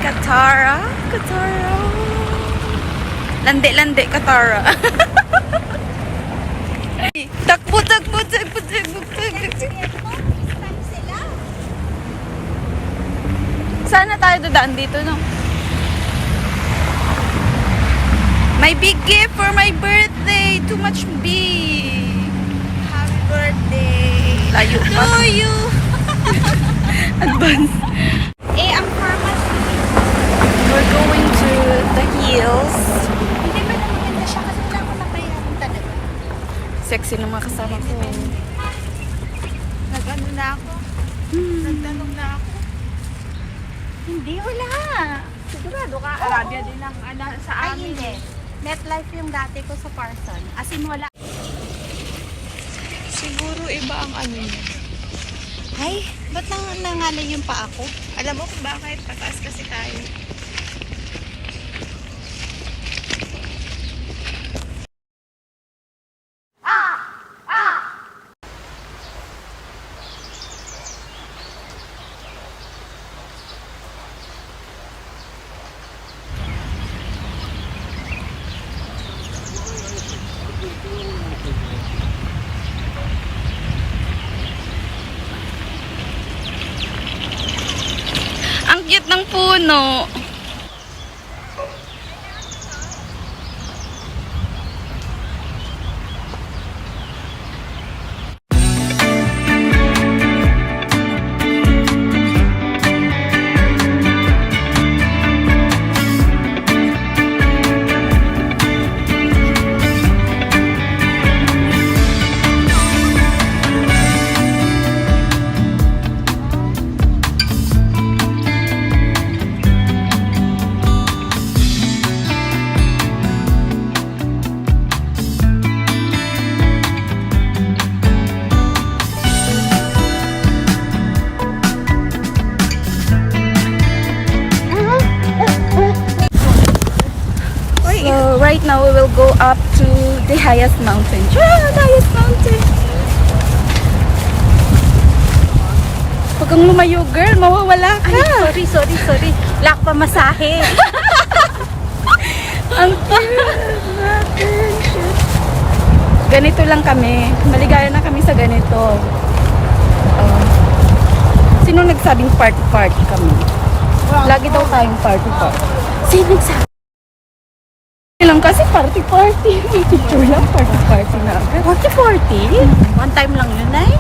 Katara. Katara. Lande-lande, Katara. Takbo, takbo, takbo, takbo, takbo. Sana tayo dadaan dito, no? My big gift for my birthday. Too much big. Happy birthday. Layo pa. To you. Advance. Ang pharmacy. We're going to the hills. Hindi ba na maganda siya kasi wala akong nabayaran talaga. Sexy ng mga kasama ko. Nag-ano na ako. Nagtanong na ako. Hindi, wala. Sigurado ka. Arabia din ang sa amin. Ay, hindi. MetLife yung dati ko sa Parson. As in, wala. Siguro iba ang ano niya. Ay, ba't nangalay yung pa ako? Alam mo kung bakit? Pataas kasi tayo. Ang cute ng puno. So right now we will go up to the highest mountain. The highest mountain. Huwag kang lumayo, girl. Mawawala ka. Ay, sorry. Lack pa masahe. Ang cute natin. Ganito lang kami. Maligaya na kami sa ganito. Sino nagsabing party-party kami? Lagi daw tayong party-party. Sino nagsabi? Lang kasi party-party. Picture lang, party-party na agad. Party? One time lang yun, ay.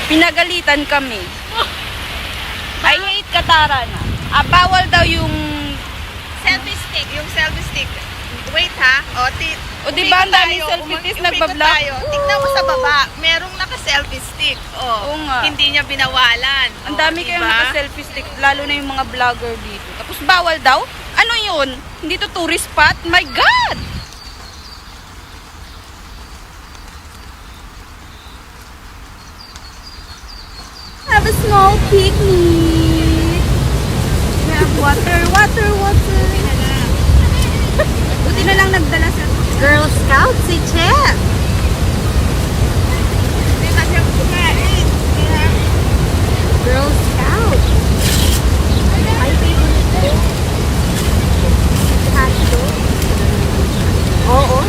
Pinagalitan kami. I hate Katara na. Bawal daw yung... Selfie stick. Yung selfie stick. Wait ha. O diba ang daming selfie sticks nagbablock? Tignan mo sa baba. Merong naka-selfie stick. Oo nga. Hindi niya binawalan. Ang dami kayong naka-selfie stick, lalo na yung mga vlogger dito. Tapos bawal daw? Ano yun? Hindi to tourist spot? My God! Have a small picnic. We have water. Buti na lang nagdala sa... Girl Scout si Chef. Hindi na siya kumain. Girl Scout. Ay, favorite. Hotdog. Oo.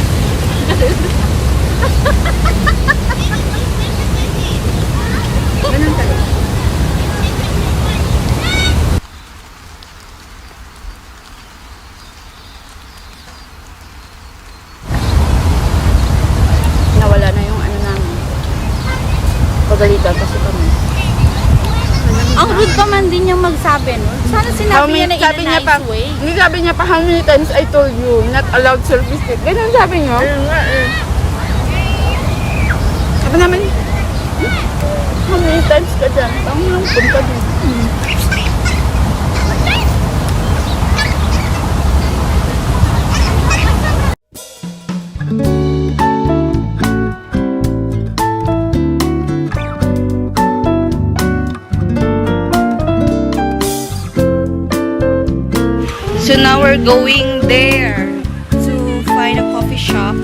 Ganun talaga. Nawala na yung ano namin. Pagalitan kasi kami. Ang rude pa man din yung magsabi, no? Sana sinabi niya na in a nice way. Hindi sabi niya pa, how many times I told you, not allowed selfie stick. Ganun sabi niyo. Sabi namin, how many times ka dyan? Tama lang, punta dyan. So now we're going there to find a coffee shop.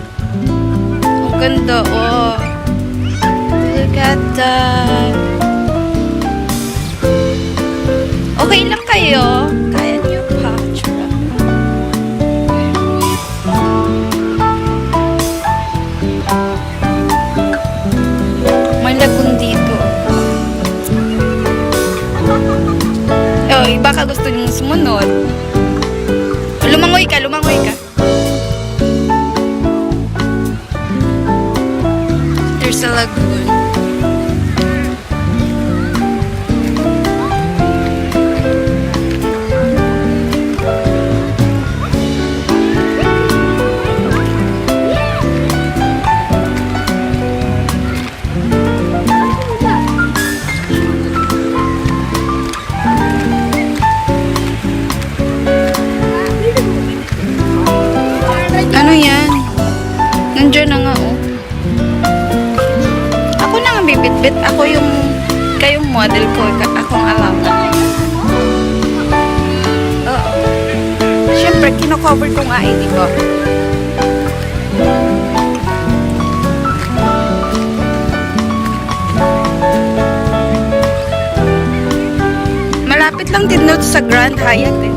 Ang ganda, oh. Look at that. Okay lang kayo? Kaya niyo pa. Charot. May lagoon dito. Oh, baka gusto niyo sumunod. Lumangoy ka, lumangoy ka. There's a lagoon. Ano yan? Nandiyan na nga, oh. Ako na nga bibit-bit. Ako yung kayong model ko. Akong alam. Oo. Siyempre, kino-cover ko nga, di ba? Malapit lang din doon sa Grand Hyatt, eh.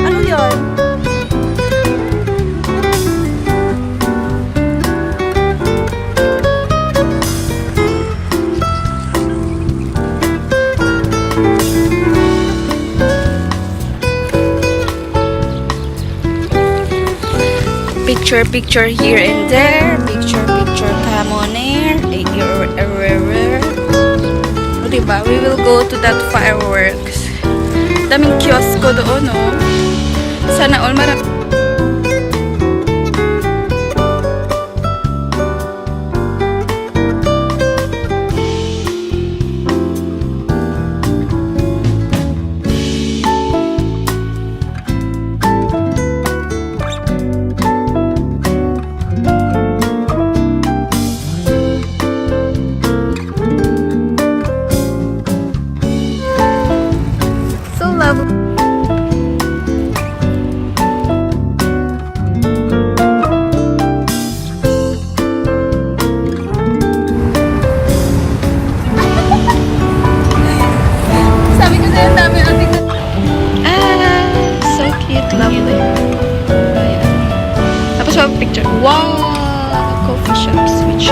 Ano yun? Picture here and there. Picture, come on air. O, diba? We will go to that fireworks. Daming kiosk ko doon, oh. Sana all marami. So lovely. Sabi ko sa'yo, dami ang tingnan. So cute, lovely. Ayan. Tapos wag picture. Wow! Coffee shops, which...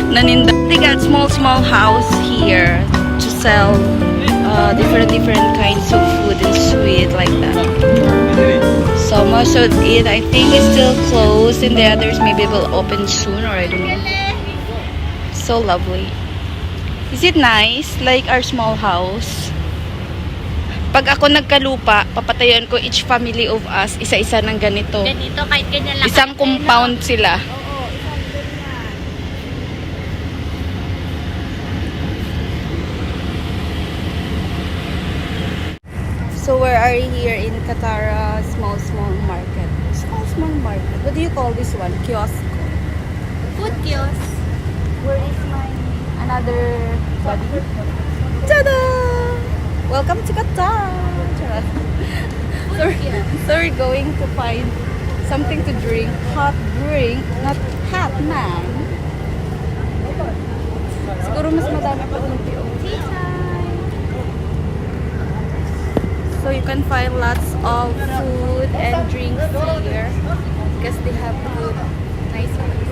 Naninda. They got small house here to sell different kinds of food and sweet like that. So most of it, I think, is still closed, and the others maybe will open soon, or I don't know. So lovely. Is it nice? Like our small house. Pag ako nagkalupa, papatayan ko each family of us, isa-isa ng ganito. Ganito, kahit ganyan lang. Isang compound sila. So we are here in Katara small market. Small market. What do you call this one? Kiosk. Food kiosk. Where is my another buddy? Tada! Welcome to Qatar. So we're going to find something to drink. Hot drink. Not hot, man. Siguro mas madami pa ng Tea time. So you can find lots of food and drinks here. because they have good, nice place.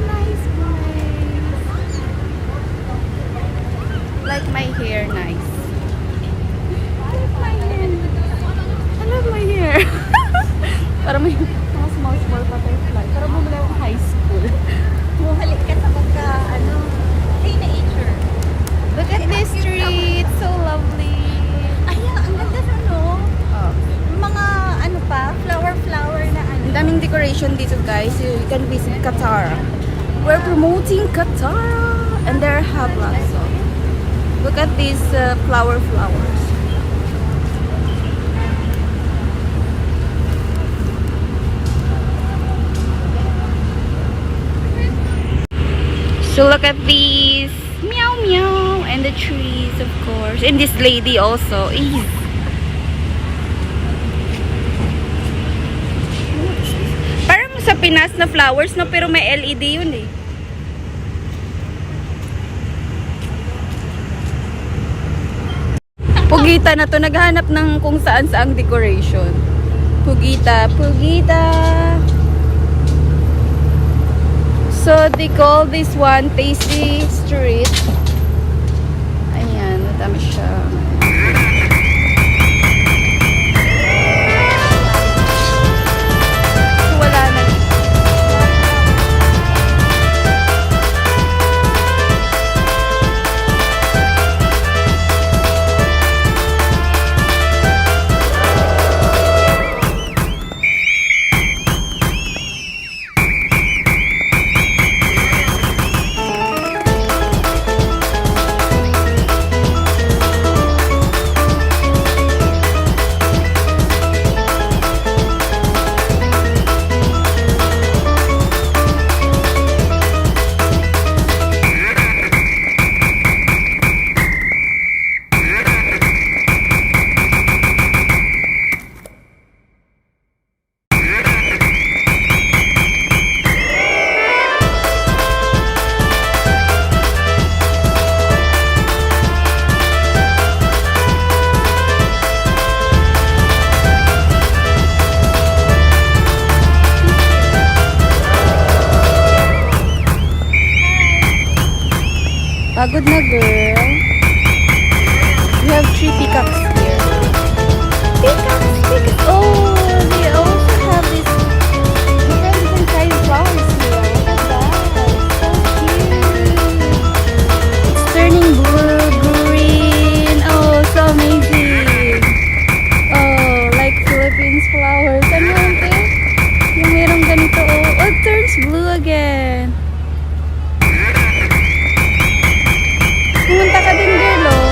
Nice place. Like my hair, nice. Like my hair. I love my hair. Parang may mga small butterfly. Parang bumili ako high school. Bumalik ka sa pagka, hey, nature. Look at this tree. It's so lovely. Ayan, ang ganda na, no? Oh. Mga, flower na Ang daming decoration dito, guys. You can visit Qatar. We're promoting Qatar. And there have lots of. Look at these flowers. So look at these. Meow meow. And the trees, of course. And this lady also. Ease. Parang sa Pinas na flowers, no? Pero may LED yun eh. Pugita na to. Naghanap ng kung saan-saang decoration. Pugita. So, they call this one Tasty Street. Ayan, madami siya. So, wala na. Pagod na, girl. We have 3 peacocks here. Peacocks. Oh, they also have this different kind of flowers here. Look at that. So cute. It's turning blue, green. Oh, so amazing. Oh, like Philippines flowers. Ano yun, te? Yung merong ganito, oh. Oh, it turns blue again. Pumunta ka din, girl, oh.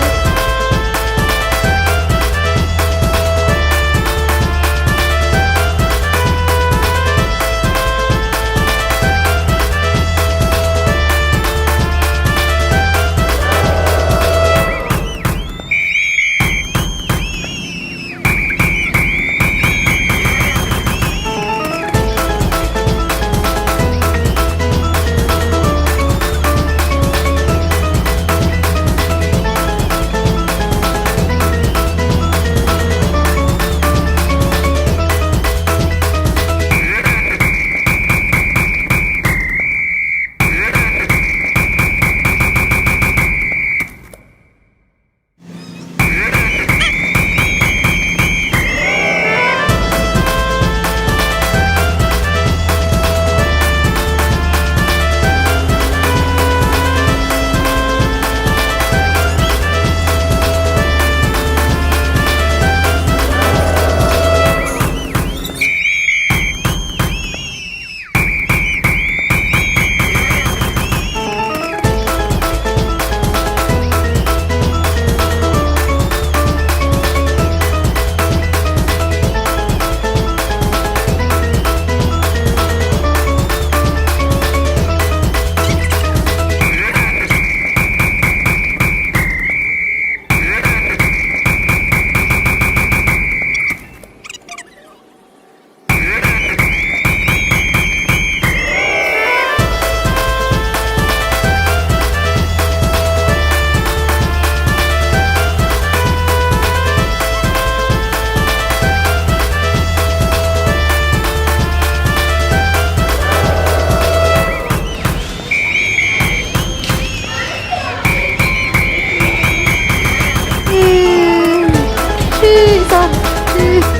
This is